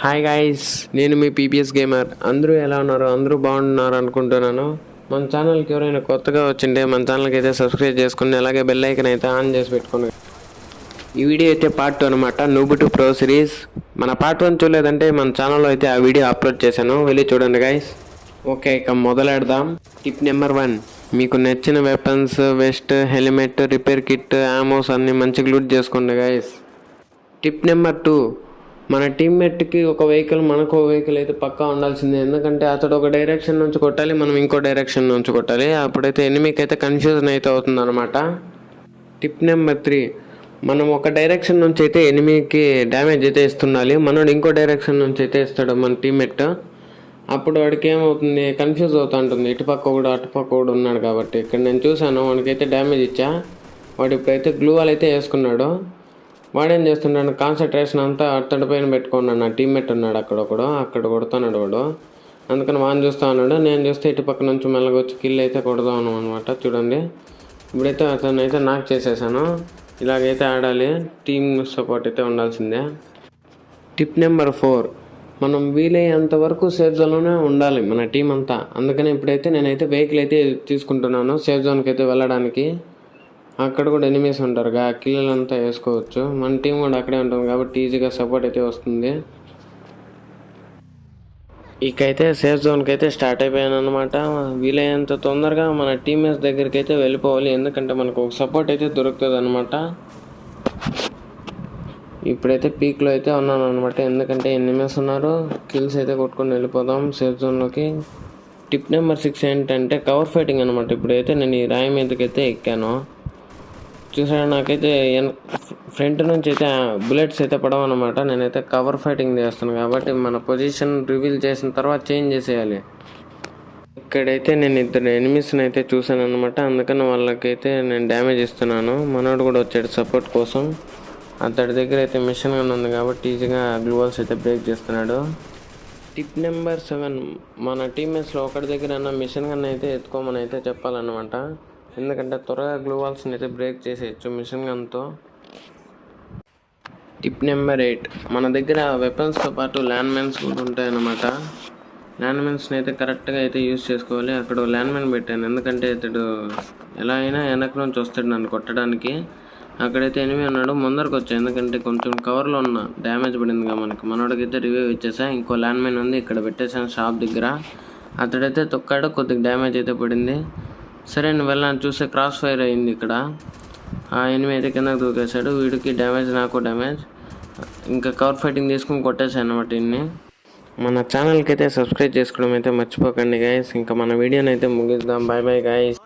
Hi guys, నేను మీ PPS gamer. అందరూ ఎలా ఉన్నారు? అందరూ బాగున్నారు అనుకుంటున్నాను. మన ఛానల్కి ఎవరైనా కొత్తగా వచ్చింటే మన ఛానల్కి అయితే సబ్స్క్రైబ్ చేసుకుని అలాగే బెల్ ఐకన్ అయితే ఆన్ చేసి పెట్టుకోండి. ఈ వీడియో అయితే పార్ట్ 2 అనమాట, నూబ్ టు ప్రో సిరీస్. మన పార్ట్ 1 చూడలేదంటే మన ఛానల్లో అయితే ఆ వీడియో అప్లోడ్ చేశాను, వెళ్ళి చూడండి గాయ్స్. ఓకే, ఇక మొదలెడదాం. టిప్ నెంబర్ 1, మీకు నచ్చిన weapons, west, helmet, repair kit, Amos అన్ని మంచిగా లూట్ చేసుకోండి గాయ్స్. టిప్ నెంబర్ 2, మన టీమ్మేట్కి ఒక వెహికల్, మనకు ఒక వెహికల్ అయితే పక్కా ఉండాల్సిందే. ఎందుకంటే అతడు ఒక డైరెక్షన్ నుంచి కొట్టాలి, మనం ఇంకో డైరెక్షన్ నుంచి కొట్టాలి. అప్పుడైతే ఎనిమికి అయితే కన్ఫ్యూజన్ అయితే అవుతుంది అనమాట. టిప్ నెంబర్ 3, మనం ఒక డైరెక్షన్ నుంచి అయితే ఎనిమికి డ్యామేజ్ అయితే ఇస్తుండాలి, మనోడు ఇంకో డైరెక్షన్ నుంచి అయితే ఇస్తాడు మన టీమ్మేట్. అప్పుడు వాడికి ఏమవుతుంది, కన్ఫ్యూజ్ అవుతూ ఉంటుంది, ఇటుపక్క కూడా అటుపక్క కూడా ఉన్నాడు కాబట్టి. ఇక్కడ నేను చూశాను, వాడికైతే డ్యామేజ్ ఇచ్చా. వాడు ఇప్పుడైతే గ్లూ వాల్ అయితే వేసుకున్నాడు. వాడేం చేస్తున్నాడు, కాన్సన్ట్రేషన్ అంతా అతడి పైన పెట్టుకున్నాడు. నా టీమ్మేట్ ఉన్నాడు అక్కడ కొడుతున్నాడు వాడు. అందుకని వాడిని చూస్తూ ఉన్నాడు, నేను చూస్తే ఇటుపక్క నుంచి మెల్లగా వచ్చి కిల్ అయితే కొడదాం అనమాట. చూడండి, ఇప్పుడైతే అతను అయితే నాక్ చేసేసాను. ఇలాగైతే ఆడాలి, టీమ్ సపోర్ట్ అయితే ఉండాల్సిందే. టిప్ నెంబర్ 4, మనం వీలయ్యేంత వరకు సేఫ్ జోన్లోనే ఉండాలి మన టీం అంతా. అందుకని ఇప్పుడైతే నేనైతే వెహికల్ అయితే తీసుకుంటున్నాను సేఫ్ జోన్కి అయితే వెళ్ళడానికి. అక్కడ కూడా ఎనిమీస్ ఉంటారుగా, కిల్లలంతా వేసుకోవచ్చు. మన టీం కూడా అక్కడే ఉంటుంది కాబట్టి ఈజీగా సపోర్ట్ అయితే వస్తుంది. ఇకైతే సేఫ్ జోన్కి అయితే స్టార్ట్ అయిపోయాను అనమాట. వీలైనంత తొందరగా మన టీమ్మేట్స్ దగ్గరికి అయితే వెళ్ళిపోవాలి, ఎందుకంటే మనకు ఒక సపోర్ట్ అయితే దొరుకుతుంది అనమాట. ఇప్పుడైతే పీక్లో అయితే ఉన్నాను అనమాట, ఎందుకంటే ఎనిమీస్ ఉన్నారు. కిల్స్ అయితే కొట్టుకొని వెళ్ళిపోదాం సేఫ్ జోన్లోకి. టిప్ నెంబర్ 6 ఏంటంటే కవర్ ఫైటింగ్ అనమాట. ఇప్పుడైతే నేను ఈ రాయి మీదకైతే ఎక్కాను. చూసారా, నాకైతే ఫ్రంట్ నుంచి అయితే బుల్లెట్స్ అయితే పడవన్నమాట. నేనైతే కవర్ ఫైటింగ్ చేస్తాను కాబట్టి మన పొజిషన్ రివీల్ చేసిన తర్వాత చేంజ్ చేసేయాలి. ఇక్కడైతే నేను ఇద్దరు ఎనిమీస్ని అయితే చూశాను అనమాట, అందుకని వాళ్ళకైతే నేను డ్యామేజ్ ఇస్తున్నాను. మనోడు కూడా వచ్చాడు సపోర్ట్ కోసం. అతడి దగ్గర అయితే మిషన్ గన్ ఉంది కాబట్టి ఈజీగా గ్లూ వాల్స్ అయితే బ్రేక్ చేస్తున్నాడు. టిప్ నెంబర్ 7, మన టీమ్మేట్స్లో ఒకటి దగ్గర మిషన్ గన్ అయితే ఎత్తుకోమని అయితే చెప్పాలన్నమాట. ఎందుకంటే త్వరగా గ్లూ వాల్స్ని అయితే బ్రేక్ చేసేయచ్చు మిషన్ గన్తో. టిప్ నెంబర్ 8, మన దగ్గర వెపన్స్తో పాటు ల్యాండ్ మైన్స్ కూడా ఉంటాయన్నమాట. ల్యాండ్ మైన్స్ని అయితే కరెక్ట్గా అయితే యూజ్ చేసుకోవాలి. అక్కడ ల్యాండ్ మైన్ పెట్టాను, ఎందుకంటే ఇతడు ఎలా అయినా వెనక నుంచి వస్తాడు నన్ను కొట్టడానికి. అక్కడైతే ఎనిమిది ఉన్నాడు, ముందరకు వచ్చాయి, ఎందుకంటే కొంచెం కవర్లో ఉన్న డ్యామేజ్ పడిందిగా మనకి. మనోడికైతే రివ్యూ ఇచ్చేసా. ఇంకో ల్యాండ్ మైన్ ఉంది, ఇక్కడ పెట్టేసాను షాప్ దగ్గర. అతడైతే తొక్కాడు, కొద్దిగా డ్యామేజ్ అయితే పడింది. సరే నేను వెళ్ళాను, చూస్తే క్రాస్ ఫైర్ అయింది ఇక్కడ. ఆ ఎనిమిది అయితే కిందకు దూకేశాడు, వీడికి డ్యామేజ్, నాకు డ్యామేజ్. ఇంకా కవర్ ఫైటింగ్ తీసుకుని కొట్టేశాను అనమాట ఇన్ని. మన ఛానల్కి అయితే సబ్స్క్రైబ్ చేసుకోవడం అయితే మర్చిపోకండి గైస్. ఇంకా మన వీడియోని అయితే ముగిద్దాం. Bye bye guys.